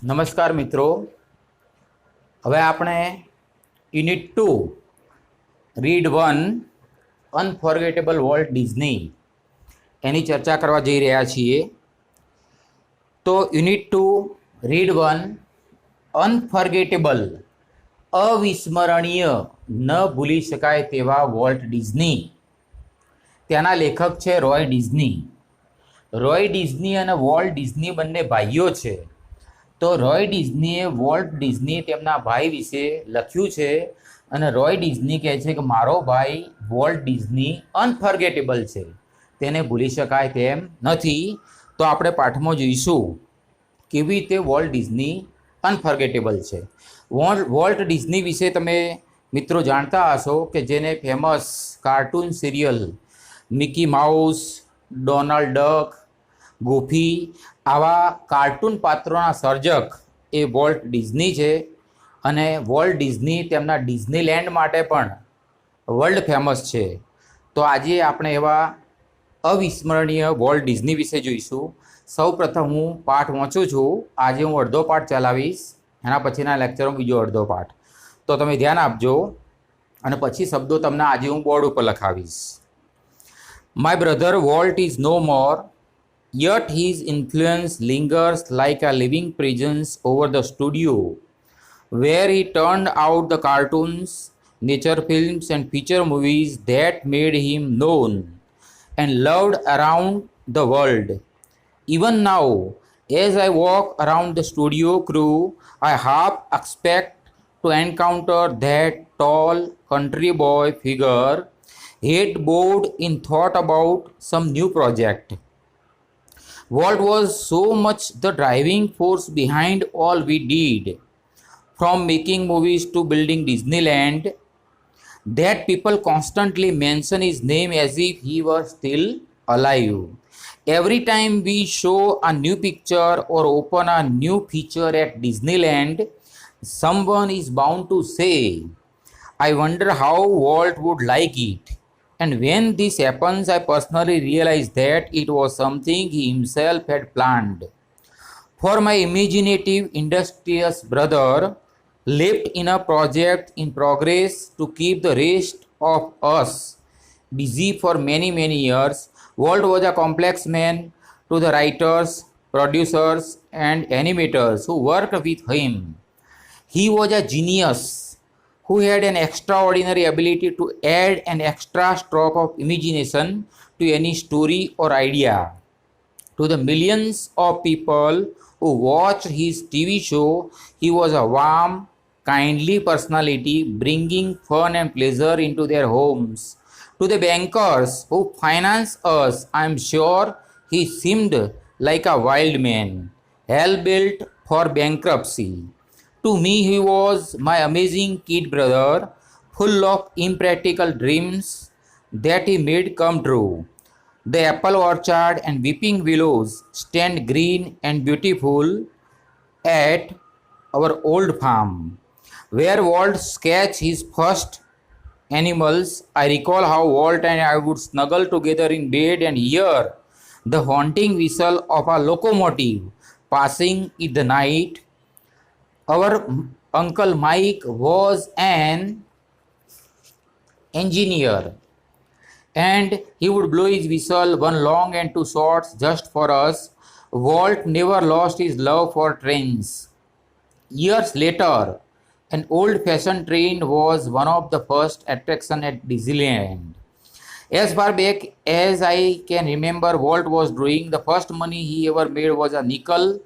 નમસ્કાર મિત્રો, હવે આપણે યુનિટ 2 રીડ 1 અનફોરગેટેબલ વોલ્ટ ડિઝની એની ચર્ચા કરવા જઈ રહ્યા છીએ. તો યુનિટ 2 રીડ 1 અનફોરગેટેબલ અવિસ્મરણીય ન ભૂલી શકાય તેવા વોલ્ટ ડિઝની. ત્યાંના લેખક છે રોય ડિઝની. રોય ડિઝની અને વોલ્ટ ડિઝની બંને ભાઈઓ છે. તો રોય ડિઝનીએ વોલ્ટ ડિઝની તેમના ભાઈ વિશે લખ્યું છે અને રોય ડિઝની કહે છે કે મારો ભાઈ વોલ્ટ ડિઝની અનફોરગેટેબલ છે, તેને ભૂલી શકાય તેમ નથી. તો આપણે પાઠમાં જોઈશું કેવી રીતે વોલ્ટ ડિઝની અનફોરગેટેબલ છે. વોલ્ટ ડિઝની વિશે તમે મિત્રો જાણતા હશો કે જેને famous cartoon serial Mickey Mouse, Donald Duck, Goofy આવા કાર્ટૂન પાત્રોના સર્જક એ વોલ્ટ ડિઝની છે. અને વોલ્ટ ડિઝની તેમના ડિઝનીલેન્ડ માટે પણ વર્લ્ડ ફેમસ છે. તો આજે આપણે એવા અવિસ્મરણીય વોલ્ટ ડિઝની વિશે જોઈશું. સૌ પ્રથમ હું પાઠ વાંચું છું. આજે હું અડધો પાઠ ચલાવીશ, એના પછીના લેક્ચરમાં બીજો અડધો પાઠ. તો તમે ધ્યાન આપજો અને પછી શબ્દો તમને આજે હું બોર્ડ ઉપર લખાવીશ. My brother Walt is no more, yet his influence lingers like a living presence over the studio where he turned out the cartoons, nature films and feature movies that made him known and loved around the world. Even now, as I walk around the studio crew, I half expect to encounter that tall country boy figure, head bowed in thought about some new project. Walt was so much the driving force behind all we did, from making movies to building Disneyland, that people constantly mention his name as if he were still alive. Every time we show a new picture or open a new feature at Disneyland, someone is bound to say, I wonder how Walt would like it. And when this happens, I personally realize that it was something he himself had planned. For my imaginative, industrious brother left in a project in progress to keep the rest of us busy for many, many years. Walt was a complex man to the writers, producers, and animators who worked with him. He was a genius who had an extraordinary ability to add an extra stroke of imagination to any story or idea. To the millions of people who watched his TV show, he was a warm, kindly personality bringing fun and pleasure into their homes. To the bankers who financed us, I am sure he seemed like a wild man, hell-bent for bankruptcy. To me, he was my amazing kid brother, full of impractical dreams that he made come true. The apple orchard and weeping willows stand green and beautiful at our old farm. Where Walt sketched his first animals, I recall how Walt and I would snuggle together in bed and hear the haunting whistle of a locomotive passing in the night. Our Uncle Mike was an engineer and he would blow his whistle, one long and two short, just for us. Walt never lost his love for trains. Years later, an old-fashioned train was one of the first attractions at Disneyland. As far back as I can remember, Walt was drawing. The first money he ever made was a nickel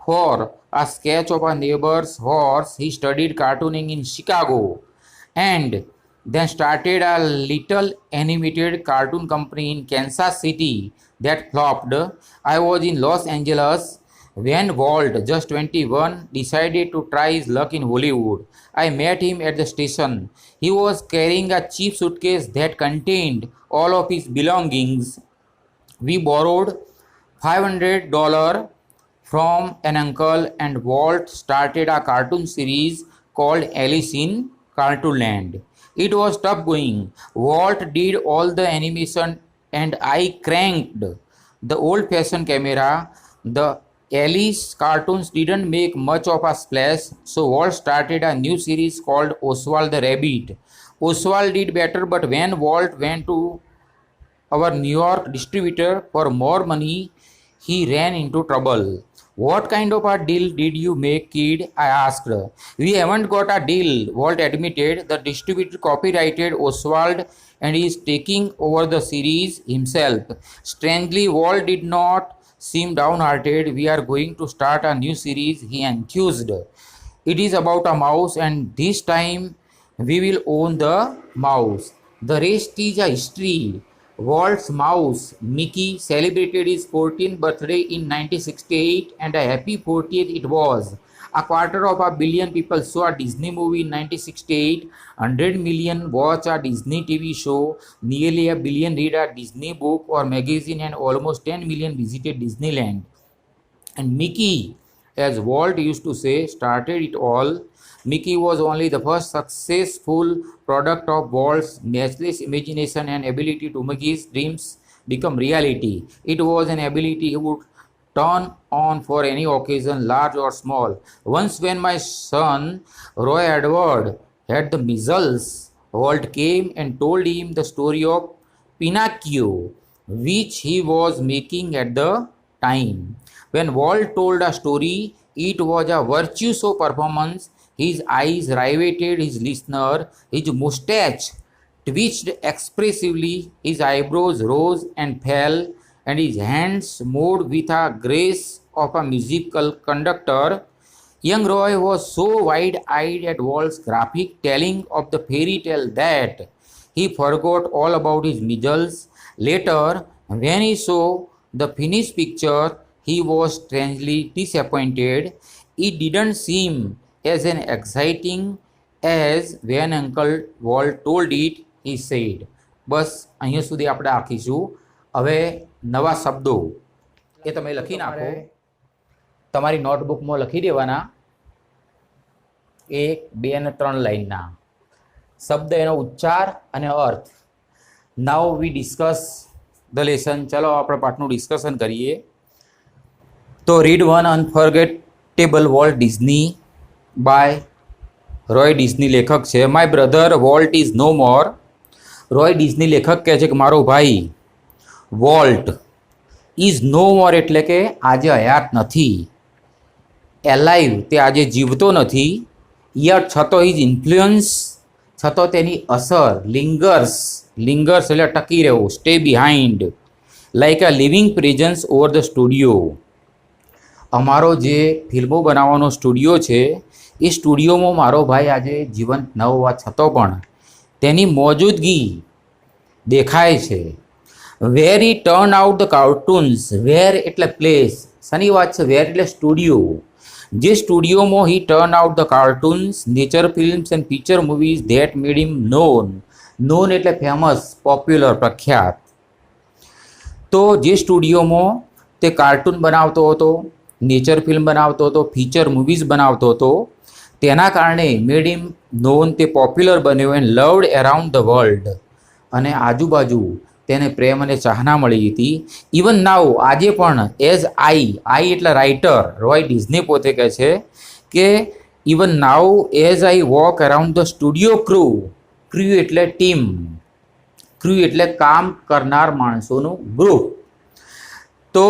for a sketch of a neighbor's horse. He studied cartooning in Chicago and then started a little animated cartoon company in Kansas City that flopped. I was in Los Angeles when Walt, just 21, decided to try his luck in Hollywood. I met him at the station. He was carrying a cheap suitcase that contained all of his belongings. We borrowed $500 from an uncle and Walt started a cartoon series called Alice in Cartoonland. It was tough going. Walt did all the animation and I cranked the old-fashioned camera. The Alice cartoons didn't make much of a splash, so Walt started a new series called Oswald the Rabbit. Oswald did better, but when Walt went to our New York distributor for more money, he ran into trouble. What kind of a deal did you make, kid? I asked. We haven't got a deal, Walt admitted. The distributor copyrighted Oswald and is taking over the series himself. Strangely, Walt did not seem downhearted. We are going to start a new series, he enthused. It is about a mouse, and this time we will own the mouse. The rest is a history. Walt's mouse, Mickey, celebrated his 14th birthday in 1968, and a happy 40th it was. A quarter of a billion people saw a Disney movie in 1968, 100 million watched a Disney TV show, nearly a billion read a Disney book or magazine, and almost 10 million visited Disneyland. And Mickey, as Walt used to say, started it all. Mickey was only the first successful product of Walt's matchless imagination and ability to make his dreams become reality. It was an ability he would turn on for any occasion, large or small. Once, when my son Roy Edward had the measles, Walt came and told him the story of Pinocchio, which he was making at the time. When Walt told a story, it was a virtuoso performance. His eyes riveted his listener, his mustache twitched expressively, his eyebrows rose and fell, and his hands moved with a grace of a musical conductor. Young Roy was so wide-eyed at Walt's graphic telling of the fairy tale that he forgot all about his measles. Later, when he saw the finished picture, he was strangely disappointed. It didn't seem as an exciting as when Uncle Walt told it, he said. બસ અહીંયા સુધી આપણે આખીશું. હવે નવા શબ્દો એ તમે લખી નાખો, તમારી નોટબુકમાં લખી દેવાના. 1, 2 અને 3 લાઈનના શબ્દ, એનો ઉચ્ચાર અને અર્થ. Now we discuss the lesson. ચલો આપણે પાઠનું ડિસ્કશન કરીએ. તો read one unforgettable Walt Disney by Roy Disney લેખક છે. My brother Walt is no more. Roy Disney લેખક કહે છે કે મારો ભાઈ વોલ્ટ ઇઝ નો મોર એટલે કે આજે હયાત નથી. એલાઇવ તે આજે જીવતો નથી. યટ છતો ઇઝ ઇન્ફ્લુઅન્સ છતો તેની અસર. લિંગર્સ એટલે ટકી રહેવું. Stay behind like a living presence over the studio. અમારો જે ફિલ્મો બનાવવાનો સ્ટુડિયો છે એ સ્ટુડિયોમાં મારો ભાઈ આજે જીવંત ન હોવા છતાં પણ તેની મોજૂદગી દેખાય છે. વેર હી ટર્ન આઉટ ધ કાર્ટૂન્સ. વેર એટલે પ્લેસ, શની વાત છે. વેર એટલે સ્ટુડિયો. જે સ્ટુડિયોમાં he turn out the cartoons, nature films and feature movies that made him known. Known એટલે ફેમસ, પોપ્યુલર, પ્રખ્યાત. તો જે સ્ટુડિયોમાં તે કાર્ટૂન બનાવતો હતો, નેચર ફિલ્મ બનાવતો હતો, ફીચર મૂવીઝ બનાવતો હતો, તેના કારણે મેડ હિમ નોન, તે પોપ્યુલર બન્યો and loved around the world, અને આજુબાજુ તેને પ્રેમ અને ચાહના મળી હતી. ઇવન નાઉ આજે પણ એઝ આઈ એટલે રાઇટર રોય ડિઝની પોતે કહે છે કે even now as I walk around the studio crew. Crew એટલે ટીમ, ક્રૂ એટલે કામ કરનાર માણસોનું ગ્રુપ. તો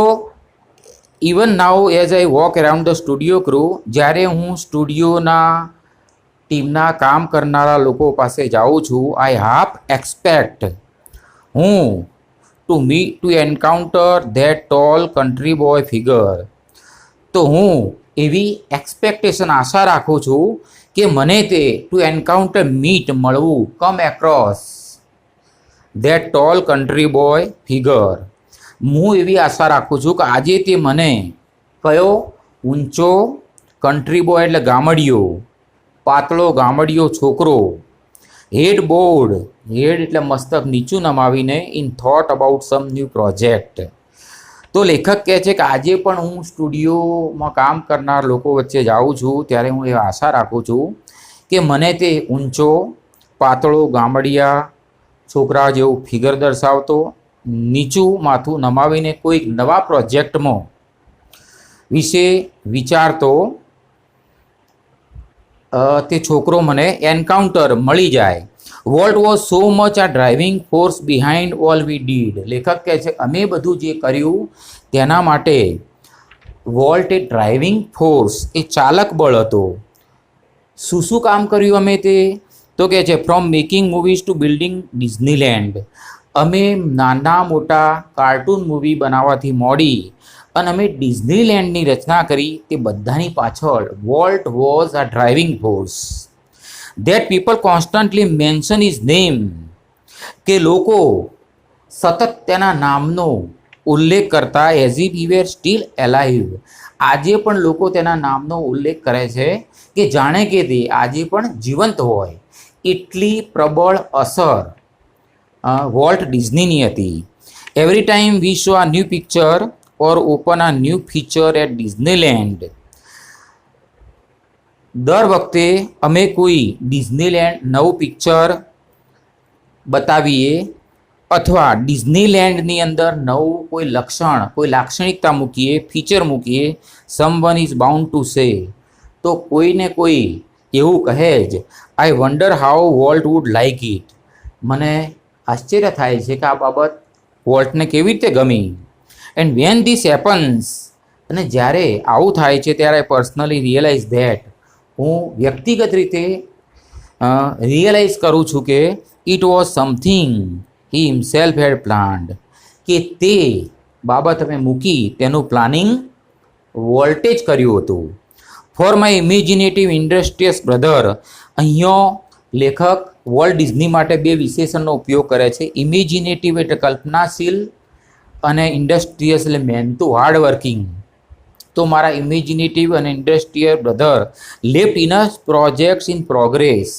even now as I walk around the studio crew, જ્યારે હું સ્ટુડિયોના ટીમના કામ કરનારા લોકો પાસે જાઉં છું, આઈ હાફ એક્સપેક્ટ હું to encounter that tall country boy figure. તો હું એવી એક્સપેક્ટેશન, આશા રાખું છું કે મને તે ટુ એન્કાઉન્ટર મળવું, come across that tall country boy figure. હું એવી આશા રાખું છું કે આજે તે મને કયો ઊંચો, કન્ટ્રી બોય એટલે ગામડિયો, પાતળો ગામડિયો છોકરો, હેડ બોર્ડ, હેડ એટલે મસ્તક નીચું નમાવીને, in thought about some new project. તો લેખક કહે છે કે આજે પણ હું સ્ટુડિયોમાં કામ કરનાર લોકો વચ્ચે જાઉં છું ત્યારે હું એ આશા રાખું છું કે મને તે ઊંચો, પાતળો ગામડિયા છોકરા જેવું ફિગર દર્શાવતો, નીચું માથું નમાવીને કોઈક નવા પ્રોજેક્ટમાં વિશે વિચારતો તે છોકરો મને એન્કાઉન્ટર મળી જાય. વોલ્ટ વોઝ સો મચ આ driving force behind all we did. લેખક કહે છે અમે બધું જે કર્યું તેના માટે વોલ્ટ એ ડ્રાઇવિંગ ફોર્સ, એ ચાલક બળ હતો. શું શું કામ કર્યું અમે તે? તો કહે છે from making movies to building Disneyland. અમે નાના મોટા કાર્ટૂન મૂવી બનાવવાથી મોડી અને અમે ડિઝનીલેન્ડની રચના કરી, તે બધાની પાછળ Walt was a driving force. That people constantly mention his name. કે લોકો સતત તેના નામનો ઉલ્લેખ કરતા as if he were still alive. આજે પણ લોકો તેના નામનો ઉલ્લેખ કરે છે કે જાણે કે તે આજે પણ જીવંત હોય. એટલી પ્રબળ અસર વોલ્ટ ડિઝનીની હતી. એવરી ટાઈમ વી શો આ ન્યૂ પિક્ચર ઓર ઓપન આ ન્યૂ ફીચર એટ ડિઝનીલેન્ડ. દર વખતે અમે કોઈ ડિઝનીલેન્ડ નવું પિક્ચર બતાવીએ અથવા ડિઝનીલેન્ડની અંદર નવું કોઈ લક્ષણ, કોઈ લાક્ષણિકતા મૂકીએ, ફીચર મૂકીએ, someone is bound to say, તો કોઈને કોઈ એવું કહે જ I wonder how Walt would like it. મને આશ્ચર્ય થાય છે કે આ બાબત વોલ્ટને કેવી રીતે ગમી. એન્ડ વેન ધીસ હેપન્સ, અને જ્યારે આવું થાય છે ત્યારે પર્સનલી રિયલાઇઝ ધેટ, હું વ્યક્તિગત રીતે રિયલાઇઝ કરું છું કે it was something he himself had planned. કે તે બાબત અમે મૂકી તેનું પ્લાનિંગ વોલ્ટે જ કર્યું હતું. For my imaginative ઇન્ડસ્ટ્રીયસ brother. અહીંયા લેખક વોલ્ટ ડિઝની માટે બે વિશેષણનો ઉપયોગ કરે છે. ઇમેજિનેટિવ એટલે કલ્પનાશીલ અને ઇન્ડસ્ટ્રીયસ એટલે મહેનતુ, હાર્ડવર્કિંગ. તો મારા ઇમેજિનેટિવ અને industrial brother left ins projects in progress.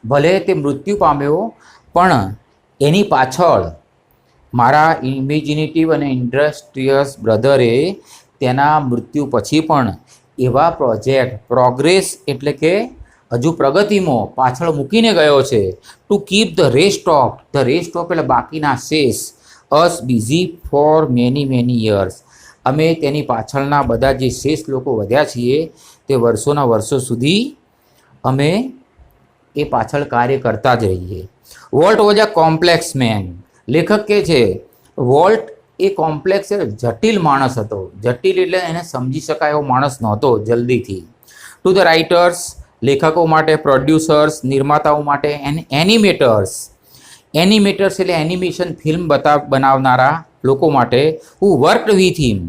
ભલે તે મૃત્યુ પામ્યો પણ એની પાછળ મારા ઇમેજિનેટિવ અને ઇન્ડસ્ટ્રીયસ બ્રધરે તેના મૃત્યુ પછી પણ એવા પ્રોજેક્ટ, પ્રોગ્રેસ એટલે કે હજુ પ્રગતિમાં પાછળ મૂકીને ગયો છે. To keep the rest of એટલે બાકીના શેષ, અસ બિઝી ફોર મેની યર્સ. અમે તેની પાછળના બધા જે શેષ લોકો વધ્યા છીએ તે વર્ષોના વર્ષો સુધી અમે એ પાછળ કાર્ય કરતા જ રહીએ. Walt was a complex man. લેખક કહે છે વોલ્ટ એ કોમ્પ્લેક્સ જટિલ માણસ હતો. જટિલ એટલે એને સમજી શકાય એવો માણસ નહોતો જલ્દીથી. ટુ ધ રાઇટર્સ, લેખકો માટે, પ્રોડ્યુસર્સ, નિર્માતાઓ માટે, એન્ડ એનિમેટર્સ એટલે એનિમેશન ફિલ્મ બનાવનારા લોકો માટે, હુ વર્કડ વિથ હિમ,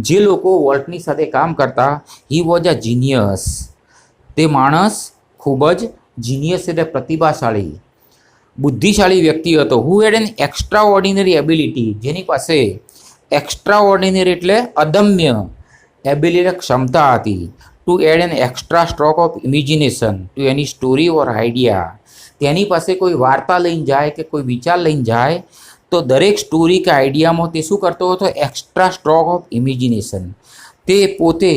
જે લોકો વોલ્ટની સાથે કામ કરતા, હી વોઝ અ જીનિયસ. તે માણસ ખૂબ જ જીનિયસ એટલે પ્રતિભાશાળી, બુદ્ધિશાળી વ્યક્તિ હતો. Who had an extraordinary ability, જેની પાસે એક્સ્ટ્રા ઓર્ડિનરી એટલે અદમ્ય એબિલિટી ક્ષમતા હતી. To add an extra stroke of imagination to any story or idea. તેની પાસે કોઈ વાર્તા લઈને જાય કે કોઈ વિચાર લઈને જાય તો દરેક સ્ટોરી કે આઈડિયામાં તે શું કરતો હતો? Extra stroke of imagination. તે પોતે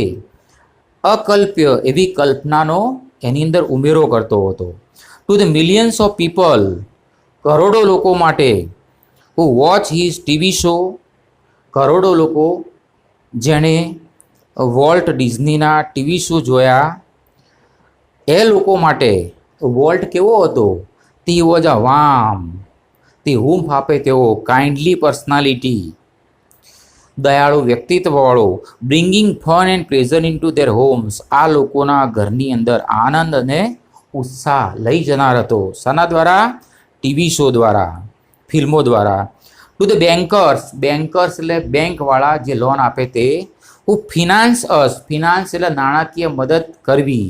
અકલ્પ્ય એવી કલ્પનાનો એની અંદર ઉમેરો કરતો હતો. To the millions of people, કરોડો લોકો માટે, હુ વોચ હિઝ ટીવી શો, કરોડો લોકો જેણે વોલ્ટ ડિઝનીના ટીવી શો જોયા, એ લોકો માટે વોલ્ટ કેવો હતો? તે વોઝ અ વાર્મ, તે હૂંફ આપે તેવો કાઇન્ડલી પર્સનાલિટી, દયાળુ વ્યક્તિત્વવાળો, bringing fun and pleasure into their homes. આ લોકોના ઘરની અંદર આનંદ અને ઉત્સાહ લઈ જનાર હતો. શાના દ્વારા? ટીવી શો દ્વારા, ફિલ્મો દ્વારા. ટુ ધ બેન્કર્સ એટલે બેંકવાળા જે લોન આપે તે. હુ ફિનાન્સ એટલે નાણાકીય મદદ કરવી.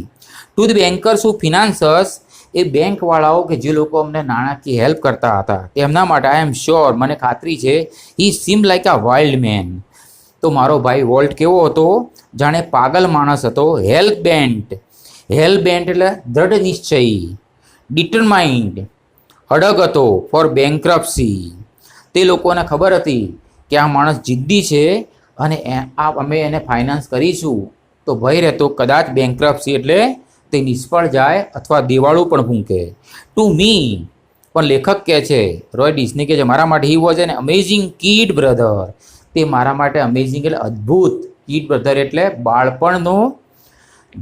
To the bankers who finance us, એ બેંકવાળાઓ કે જે લોકો અમને નાણાકીય હેલ્પ કરતા હતા તેમના માટે આઈ એમ શ્યોર, મને ખાતરી છે, હી સીમ લાઈક અ વાઇલ્ડ મેન. તો મારો ભાઈ વોલ્ટ કેવો હતો? જાણે પાગલ માણસ હતો. હેલ બેન્ટ એટલે દ્રઢ નિશ્ચયી, ડિટરમાઇન્ડ અડગ હતો, ફોર બેંક્રપ્સી. તે લોકોને ખબર હતી કે આ માણસ જિદ્દી છે અને અમે એને ફાઇનાન્સ કરીશું તો ભય રહેતો કદાચ બેંક્રપ્સી એટલે તે નિષ્ફળ જાય અથવા દિવાળું પણ ફૂંકે. ટુ મી, પણ લેખક કહે છે, રોય ડિઝની કહે છે મારા માટે he was an amazing kid brother. તે મારા માટે અમેઝિંગ એટલે અદ્ભુત કિડ બ્રધર એટલે બાળપણનો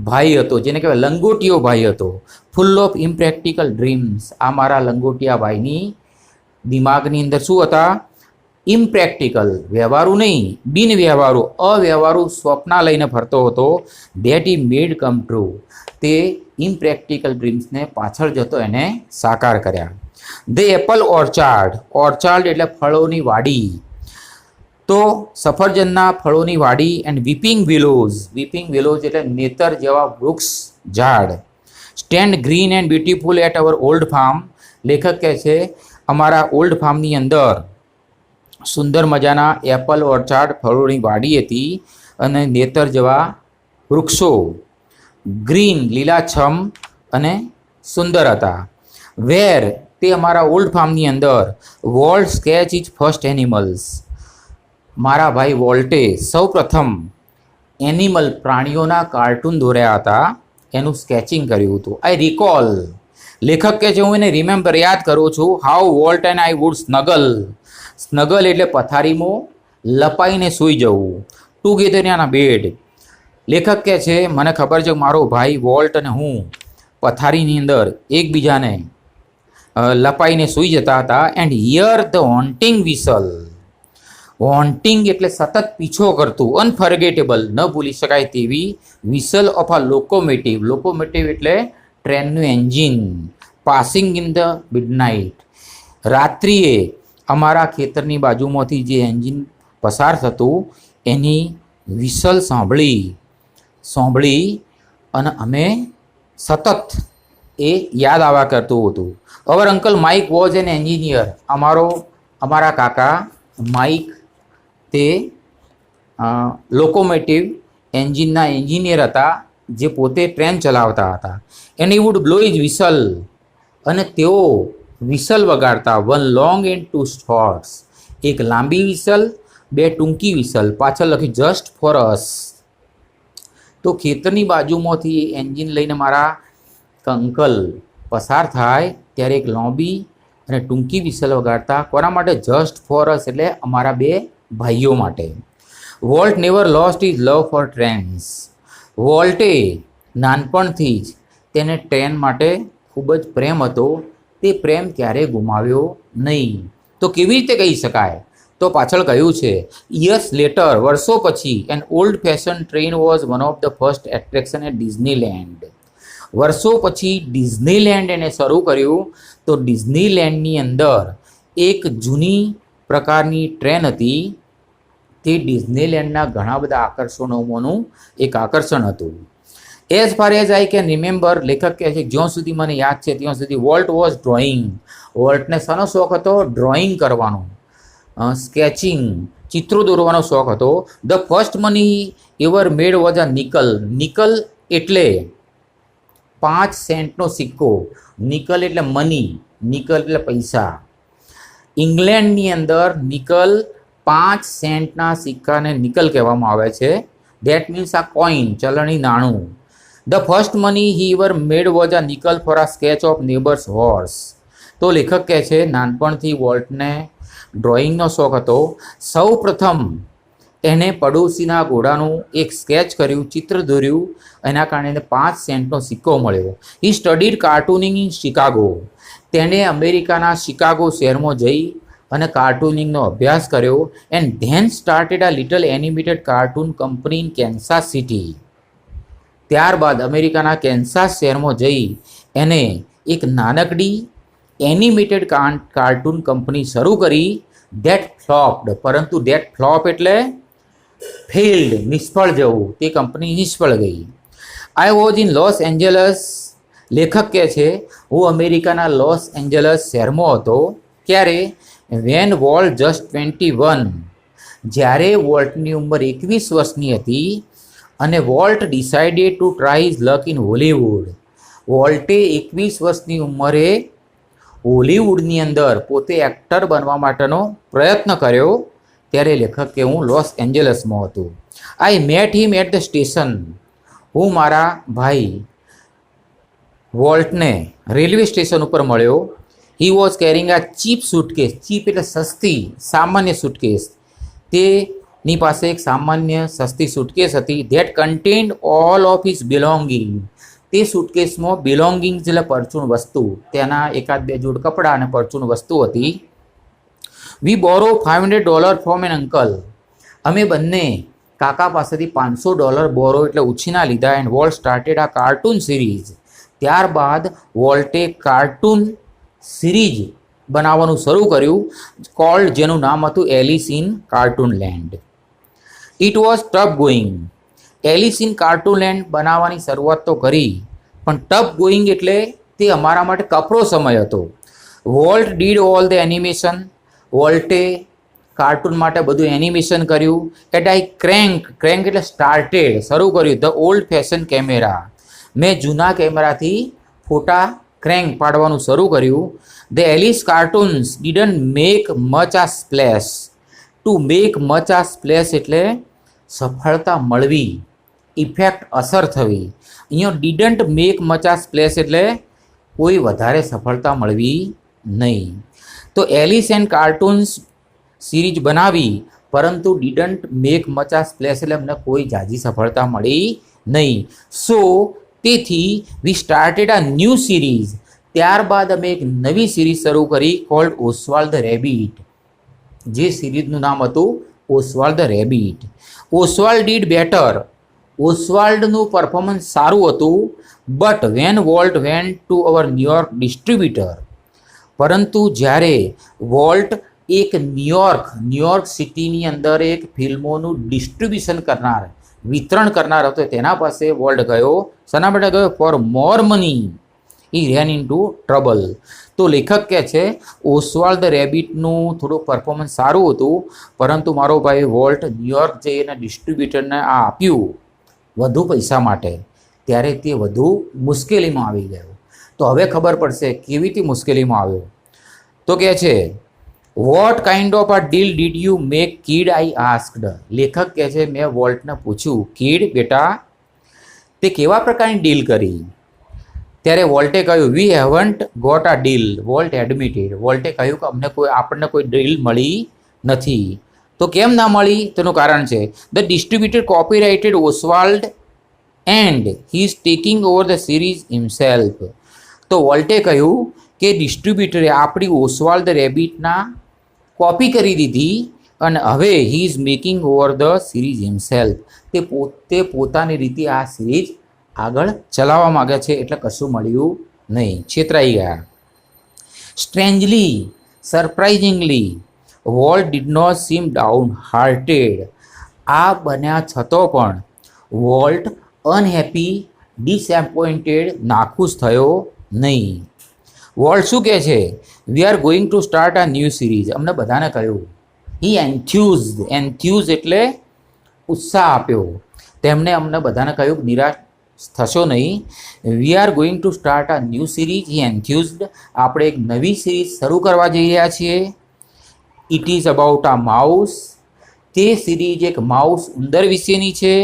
ભાઈ હતો, જેને કહેવાય લંગોટિયો ભાઈ હતો. Full of impractical dreams. આ મારા લંગોટિયા ભાઈની દિમાગની અંદર શું હતા? ઇમ્પ્રેક્ટિકલ, વ્યવહારુ નહીં, બિન વ્યવહારુ, અવ્યવહારુ સ્વપ્ન લઈને ફરતો હતો. That he made come true. તે ઇમ્પ્રેક્ટિકલ ડ્રીમ્સને પાછળ જતો એને સાકાર કર્યા. The Apple Orchard. ઓર્ચાર્ડ એટલે ફળોની વાડી. તો સફરજનના ફળોની વાડી. એન્ડ વીપિંગ વિલોઝ. વીપિંગ વિલોઝ એટલે નેતર જેવા વૃક્ષ ઝાડ. Stand green and beautiful at our old farm. લેખક કહે છે અમારા ઓલ્ડ ફાર્મની અંદર સુંદર મજાના એપલ ઓર્ચાર્ડ ફળોની વાડી હતી અને નેતર જેવા વૃક્ષો ગ્રીન લીલાછમ અને સુંદર હતા. વેર તે અમારા ઓલ્ડ ફાર્મની અંદર volt sketch is first animals. મારા ભાઈ વોલ્ટે સૌ પ્રથમ એનિમલ પ્રાણીઓના કાર્ટૂન દોર્યા હતા, એનું સ્કેચિંગ કર્યું હતું. I recall. લેખક કહે છે હું એને રિમેમ્બર યાદ કરું છું. How Walt and I would snuggle. Snuggle એટલે પથારીમાં લપાઈને સૂઈ જવું. Together in a bed. લેખક કહે છે મને ખબર છે કે મારો ભાઈ વોલ્ટ અને હું પથારીની અંદર એકબીજાને લપાઈને સૂઈ જતા હતા. And hear the haunting whistle. Haunting એટલે સતત પીછો કરતું, અનફર્ગેટેબલ, ન ભૂલી શકાય તેવી whistle of a locomotive. Locomotive એટલે ટ્રેનનું engine. Passing in the midnight. રાત્રિએ અમારા ખેતરની બાજુમાંથી જે એન્જિન પસાર થતું એની વિસલ સાંભળી અને અમે સતત એ યાદ આવ્યા કરતું હતું. Our uncle Mike was an engineer. અમારા કાકા માઇક તે લોકોમેટિવ એન્જિનના એન્જિનિયર હતા, જે પોતે ટ્રેન ચલાવતા હતા. And he would blow his whistle. અને તેઓ વિસલ વગાડતા. One long and two shorts. એક લાંબી વિસલ, બે ટૂંકી વિસલ. પાછળ લખ્યું જસ્ટ ફોર અસ. તો ખેતરની બાજુમાંથી એન્જિન લઈને મારા અંકલ પસાર થાય ત્યારે એક લાંબી અને ટૂંકી વિસલ વગાડતા. કોના માટે? જસ્ટ ફોર અસ એટલે અમારા બે ભાઈઓ માટે. Walt never lost his love for trains. વોલ્ટે નાનપણથી જ તેને ટ્રેન માટે ખૂબ જ પ્રેમ હતો. તે પ્રેમ ક્યારેય ગુમાવ્યો નહીં. તો કેવી રીતે કહી શકાય? તો પાછળ કહ્યું છે યર્સ લેટર, વર્ષો પછી, an old fashion train was one of the first attraction at Disneyland. વર્ષો પછી ડિઝનીલેન્ડ એને શરૂ કર્યું. તો ડિઝનીલેન્ડની અંદર એક જૂની પ્રકારની ટ્રેન હતી. તે ડિઝનીલેન્ડના ઘણા બધા આકર્ષણોમાંનું એક આકર્ષણ હતું. As far as I can remember. લેખક કહે છે જ્યાં સુધી મને યાદ છે ત્યાં સુધી વોલ્ટ વોઝ ડ્રોઈંગ. વોલ્ટને શાનો શોખ હતો? ડ્રોઈંગ કરવાનો, સ્કેચિંગ, ચિત્રો દોરવાનો શોખ હતો. The first money ever made was a nickel. Nickel એટલે 5 સેન્ટનો સિક્કો. નિકલ એટલે મની, નિકલ એટલે પૈસા. ઇંગ્લેન્ડની અંદર નિકલ 5 સેન્ટના સિક્કાને નિકલ કહેવામાં આવે છે. દેટ મીન્સ આ કોઈન, ચલણી નાણું. The first money he ever made was a nickel for a sketch of neighbours horse. તો લેખક કહે છે નાનપણથી વોલ્ટને ડ્રોઈંગનો શોખ હતો. સૌ પ્રથમ એને પડોશીના ઘોડાનું એક સ્કેચ કર્યું, ચિત્ર દોર્યું. એના કારણે 5 સેન્ટનો સિક્કો મળ્યો. હી સ્ટડીડ કાર્ટૂનિંગ ઇન શિકાગો. તેણે અમેરિકાના શિકાગો શહેરમાં જઈ અને કાર્ટૂનિંગનો અભ્યાસ કર્યો. And then started a little animated cartoon company in Kansas city. ત્યારબાદ અમેરિકાના કેન્સાસ શહેરમાં જઈ એને એક નાનકડી એનિમેટેડ કાર્ટૂન કંપની શરૂ કરી. ધેટ ફ્લોપ્ડ. પરંતુ ધેટ ફ્લોપ એટલે ફેલ્ડ, નિષ્ફળ જવું. તે કંપની નિષ્ફળ ગઈ. I was in Los Angeles. લેખક કહે છે હું અમેરિકાના લોસ એન્જલસ શહેરમાં હતો. ક્યારે? When Walt just 21. જ્યારે વોલ્ટની ઉંમર 21 વર્ષની હતી અને Walt decided to try his luck in Hollywood. વોલ્ટે 21 વર્ષની ઉંમરે હોલિવૂડની અંદર પોતે એક્ટર બનવા માટેનો પ્રયત્ન કર્યો. ત્યારે લેખક કે હું લોસ એન્જલસમાં હતું. I met him at the station. હું મારા ભાઈ વોલ્ટને રેલવે સ્ટેશન ઉપર મળ્યો. He was carrying a cheap suitcase. Cheap એટલે સસ્તી, સામાન્ય સૂટકેસ. તે ની પાસે એક સામાન્ય સસ્તી સુટકેસ હતી that contained all of his belonging. તે સુટકેસમાં બિલોંગિંગ એટલે પરચૂણ વસ્તુ, તેના એકાદ બે જોડ કપડાં અને પરચૂણ વસ્તુ હતી. વી બોરો $500 ફ્રોમ એન અંકલ. અમે બંને કાકા પાસેથી $500 બોરો એટલે ઉછીના લીધા. એન્ડ વોલ્ટ સ્ટાર્ટેડ આ કાર્ટૂન સિરીઝ. ત્યારબાદ વોલ્ટે કાર્ટૂન સિરીઝ બનાવવાનું શરૂ કર્યું કોલ્ડ, જેનું નામ હતું Alice in cartoon land. It was tough going. Alice in cartoon land બનાવવાની શરૂઆત તો કરી, પણ ટફ ગોઈંગ એટલે તે અમારા માટે કપરો સમય હતો. Walt did all the animation. વોલ્ટે કાર્ટૂન માટે બધું એનિમેશન કર્યું. એટ આઈ ક્રેન્ક એટલે સ્ટાર્ટેડ, શરૂ કર્યું ધ ઓલ્ડ ફેશન કેમેરા. મેં જૂના કેમેરાથી ફોટા ક્રેન્ક પાડવાનું શરૂ કર્યું. The Alice cartoons didn't make much a splash. To make much a splash એટલે સફળતા મળવી, ઇફેક્ટ અસર થવી. અહીંયા didn't make much a splash એટલે કોઈ વધારે સફળતા મળવી નહીં. તો એલિસ એન્ડ કાર્ટૂન્સ સિરીઝ બનાવી, પરંતુ didn't make much a splash એટલે અમને કોઈ ઝાઝી સફળતા મળી નહીં. સો તેથી વી સ્ટાર્ટેડ આ ન્યૂ સિરીઝ. ત્યારબાદ અમે એક નવી સિરીઝ શરૂ કરી કોલ્ડ ઓસ્વાલ્ડ ધ રેબિટ. જે સિરીઝનું નામ હતું Oswald the Rabbit. Oswald did better. ઓસ્વાલ્ડનું પરફોર્મન્સ સારું હતું. But when Walt went to our New York distributor. પરંતુ જ્યારે વોલ્ટ એક ન્યુયોર્ક સિટીની અંદર એક ફિલ્મોનું ડિસ્ટ્રીબ્યુશન કરનાર, વિતરણ કરનાર હતો, તેના પાસે વોલ્ટ ગયો. શાના માટે ગયો? For more money I ran into trouble. તો લેખક કહે છે ઓસ્વાલ્ડ ધ રેબિટનું થોડું પરફોર્મન્સ સારું હતું, પરંતુ મારો ભાઈ વોલ્ટ ન્યુયોર્ક જઈને ડિસ્ટ્રીબ્યુટરને આ આપ્યું વધુ પૈસા માટે, ત્યારે તે વધુ મુશ્કેલીમાં આવી ગયો. તો હવે ખબર પડશે કેવી રીતે મુશ્કેલીમાં આવ્યો. તો કહે છે વોટ કાઇન્ડ ઓફ આ deal did you make kid, I asked. લેખક કહે છે મેં વોલ્ટને પૂછ્યું, કિડ બેટા તે કેવા પ્રકારની ડીલ કરી? ત્યારે વોલ્ટે કહ્યું we haven't got a deal. Walt admitted. વોલ્ટે કહ્યું કે આપણને કોઈ ડીલ મળી નથી. તો કેમ ના મળી? તેનું કારણ છે the distributor copyrighted Oswald and he is taking over the series himself. તો વોલ્ટે કહ્યું કે ડિસ્ટ્રીબ્યુટરે આપણી ઓસ્વાલ્ડ ધ રેબિટના કોપી કરી દીધી અને હવે he is making over the series himself. તે પોતાની રીતે આ સિરીઝ આગળ ચલાવવા માગે છે, એટલે કશું મળ્યું નહીં, છેતરાઈ ગયા. Strangely, surprisingly, Walt did not seem downhearted. આ બન્યા છતાં પણ વોલ્ટ અનહેપી, ડિસએપોઇન્ટેડ, નાખુશ થયો નહીં. વોલ્ટ શું કહે છે? We are going to start આ ન્યૂ સિરીઝ. અમને બધાને કહ્યું. હી એન્થ્યુઝ એટલે ઉત્સાહ આપ્યો. તેમણે અમને બધાને કહ્યું નિરાશ થશો નહીં. We are going to start આ ન્યૂ સિરીઝ. હી એન્થ્યુઝડ. આપણે એક નવી સિરીઝ શરૂ કરવા જઈ રહ્યા છીએ. ઇટ ઇઝ અબાઉટ આ માઉસ. તે સિરીઝ એક માઉસ ઉંદર વિશેની છે.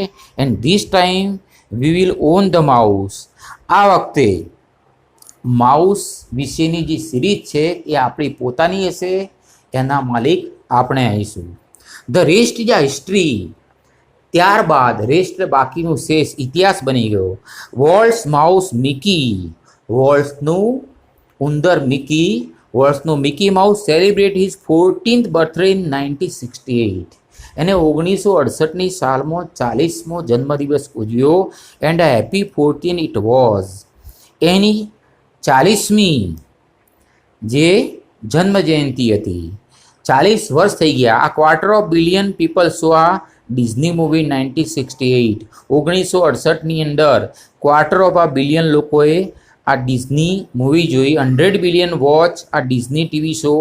And this time we will on the mouse. આ વખતે માઉસ વિશેની જે સિરીઝ છે એ આપણી પોતાની હશે, એના માલિક આપણે આવીશું. ધ રેસ્ટ ઇઝ આ હિસ્ટ્રી. ત્યારબાદ રેસ્ટ બાકીનું શેષ ઇતિહાસ બની ગયો. વોલ્ટ્સ માઉસ મિકી. વોલ્ટ્સનું ઉંદર મિકી. વોલ્ટ્સનું Mickey Mouse celebrate his 14th birthday in 1968. એને 1968ની સાલમાં 40મો જન્મદિવસ ઉજવ્યો. And a happy 14 it was. એની 40મી જે જન્મજયંતિ હતી. 40 વર્ષ થઈ ગયા. આ $250 million પીપલ સો આ ડિઝની મૂવી 1968. 1968ની અંદર $250 million લોકોએ આ ડિઝની મૂવી જોઈ. 100 million વોચ આ ડિઝની ટીવી શો.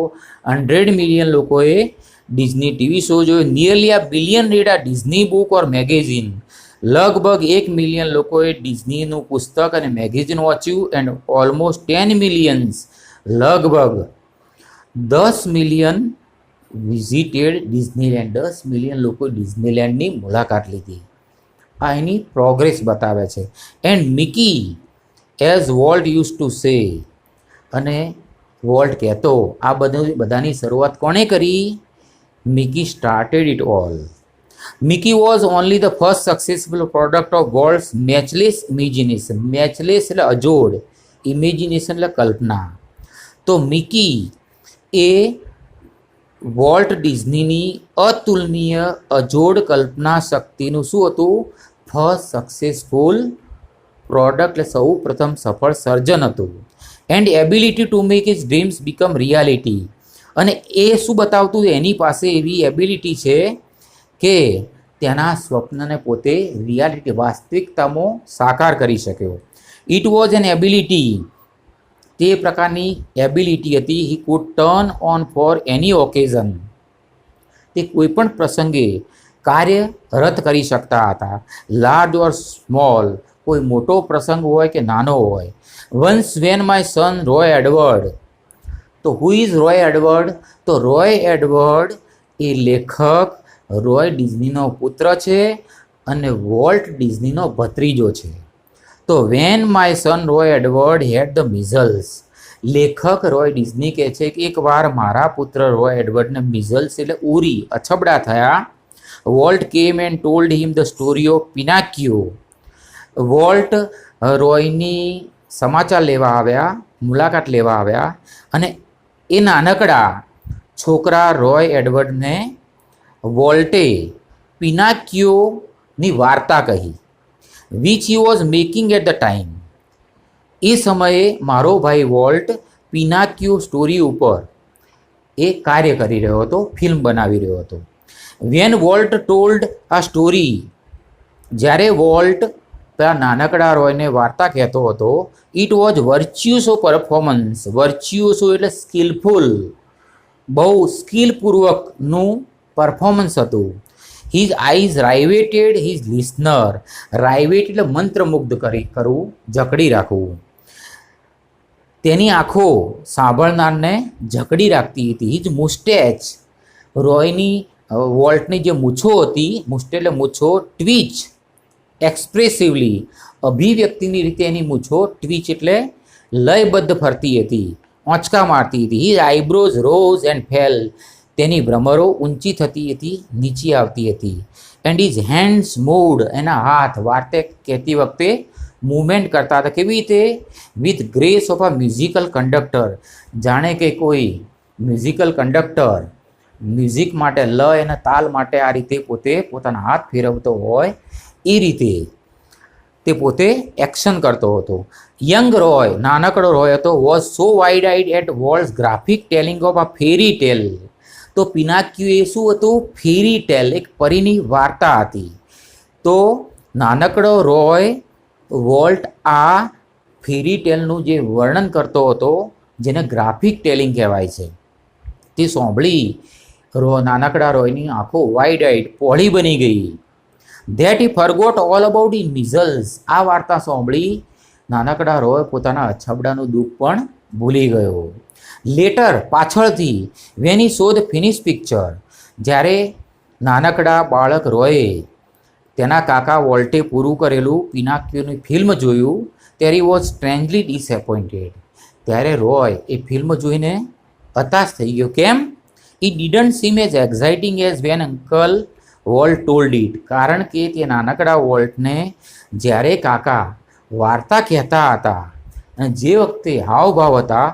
100 million લોકોએ ડિઝની ટીવી શો જોયો. નિયરલી આ બિલિયન રીડ આ ડિઝની બુક ઓર મેગેઝિન. લગભગ 1 મિલિયન લોકોએ ડિઝનીનું પુસ્તક અને મેગેઝિન વાંચ્યું. એન્ડ ઓલમોસ્ટ 10 millions લગભગ 10 મિલિયન વિઝિટેડ ડિઝનીલેન્ડ. 10 મિલિયન લોકો ડિઝનીલેન્ડની મુલાકાત લીધી. આ એની પ્રોગ્રેસ બતાવે છે. And Mickey as Walt use to say. અને વોલ્ટ કહેતો આ બધાની શરૂઆત કોણે કરી? Mickey started it all. Mickey was only the first successful product of worlds matchless imagination. Matchless એટલે અજોડ, ઇમેજિનેશન એટલે કલ્પના. તો મિકી એ વોલ્ટ ડિઝનીની અતુલનીય અજોડ કલ્પના શક્તિનું શું હતું? ફર્સ્ટ સક્સેસફુલ પ્રોડક્ટ એટલે સૌ પ્રથમ સફળ સર્જન હતું. And ability to make his dreams become reality. અને એ શું બતાવતું? એની પાસે એવી એબિલિટી છે કે તેના સ્વપ્નને પોતે રિયાલિટી વાસ્તવિકતામાં સાકાર કરી શક્યો. It was an ability. તે પ્રકારની એબિલિટી હતી. He could turn on for any occasion. તે કોઈ પણ પ્રસંગે કાર્ય રદ કરી શકતા હતા. લાર્જ ઓર સ્મોલ, કોઈ મોટો પ્રસંગ હોય કે નાનો હોય. Once when my son Roy Edward. તો હુ ઇઝ રોય એડવર્ડ? તો રોય એડવર્ડ એ લેખક રોય ડિઝનીનો પુત્ર છે અને વોલ્ટ ડિઝનીનો ભત્રીજો છે. તો when my son Roy Edward had the measles. લેખક રોય ડિઝની કહે છે કે એકવાર મારા પુત્ર રોય એડવર્ડને મિઝલ્સ એટલે ઉરી અછબડા થયા. Walt came and told him the story of Pinocchio. Walt રોયની સમાચાર લેવા આવ્યા, મુલાકાત લેવા આવ્યા અને એ નાનકડા છોકરા રોય એડવર્ડને વોલ્ટે પિનાકિયોની વાર્તા કહી. Which he was making at the time. એ સમયે મારો ભાઈ વોલ્ટ પિનાકિયો સ્ટોરી ઉપર એ કાર્ય કરી રહ્યો હતો, ફિલ્મ બનાવી રહ્યો હતો. When Walt told a story, જ્યારે વોલ્ટ પેલા નાનકડા રોયને વાર્તા કહેતો હતો, it was virtuoso performance. Virtuoso એટલે સ્કિલફુલ, બહુ સ્કિલપૂર્વકનું પરફોર્મન્સ હતું. His eyes riveted his listener. Rivet એટલે મંત્રમુગ્ધ કરવું, જકડી રાખવું. તેની આંખો સાંભળનારને જકડી રાખતી હતી. હિઝ મુસ્ટેચ, રોયની વોલ્ટની જે મૂછો હતી, મુસ્ટે એટલે મૂછો, ટ્વીચ એક્સપ્રેસિવલી, અભિવ્યક્તિની રીતે એની મૂછો ટ્વીચ એટલે લયબદ્ધ ફરતી હતી, ઓંચકા મારતી હતી. His eyebrows rose and fail. તેની ભ્રમરો ઊંચી થતી હતી, નીચી આવતી હતી. And his hands moved. એના હાથ વાર્તે કહેતી વખતે મૂવમેન્ટ કરતા હતા. કેવી રીતે? With grace of a musical conductor. જાણે કે કોઈ મ્યુઝિકલ કંડક્ટર મ્યુઝિક માટે, લય અને તાલ માટે આ રીતે પોતે પોતાના હાથ ફેરવતો હોય એ રીતે તે પોતે એક્શન કરતો હતો. યંગ રોય, નાનકડો રોય હતો, was so wide eyed at Walt's graphic telling of a fairy tale. તો પિનાકિયો એ શું હતું? ફેરી ટેલ, એક પરીની વાર્તા હતી. તો નાનકડો રોય વોલ્ટ આ ફેરી ટેલનું જે વર્ણન કરતો હતો, જેને ગ્રાફિક ટેલિંગ કહેવાય છે, તે સાંભળી નાનકડા રોયની આંખો વાઇડ આઇડ, પહોળી બની ગઈ. That he forgot all about in measles. આ વાર્તા સાંભળી નાનકડા રોય પોતાના અછબડાનું દુઃખ પણ ભૂલી ગયો. લેટર, પાછળથી, when he so the finish picture. જ્યારે નાનકડા બાળક રોયે તેના કાકા વોલ્ટે પૂરું કરેલું પિનાકિયોની ફિલ્મ જોયું, ત્યારે હી વોઝ સ્ટ્રેન્જલી ડિસએપોઇન્ટેડ. ત્યારે રોય એ ફિલ્મ જોઈને હતાશ થઈ ગયો. કેમ? It didn't seem as exciting as when uncle Walt told it. કારણ કે તે નાનકડા વોલ્ટને જ્યારે કાકા વાર્તા કહેતા હતા અને જે વખતે હાવભાવ હતા,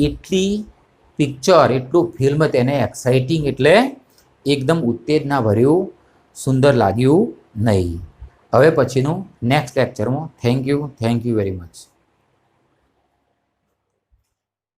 એટલી પિક્ચર, એટલું ફિલ્મ તેને એક્સાઇટિંગ એટલે એકદમ ઉત્તેજના ભર્યું, સુંદર લાગ્યું નહીં. હવે પછીનું નેક્સ્ટ લેક્ચરમાં. Thank you very much.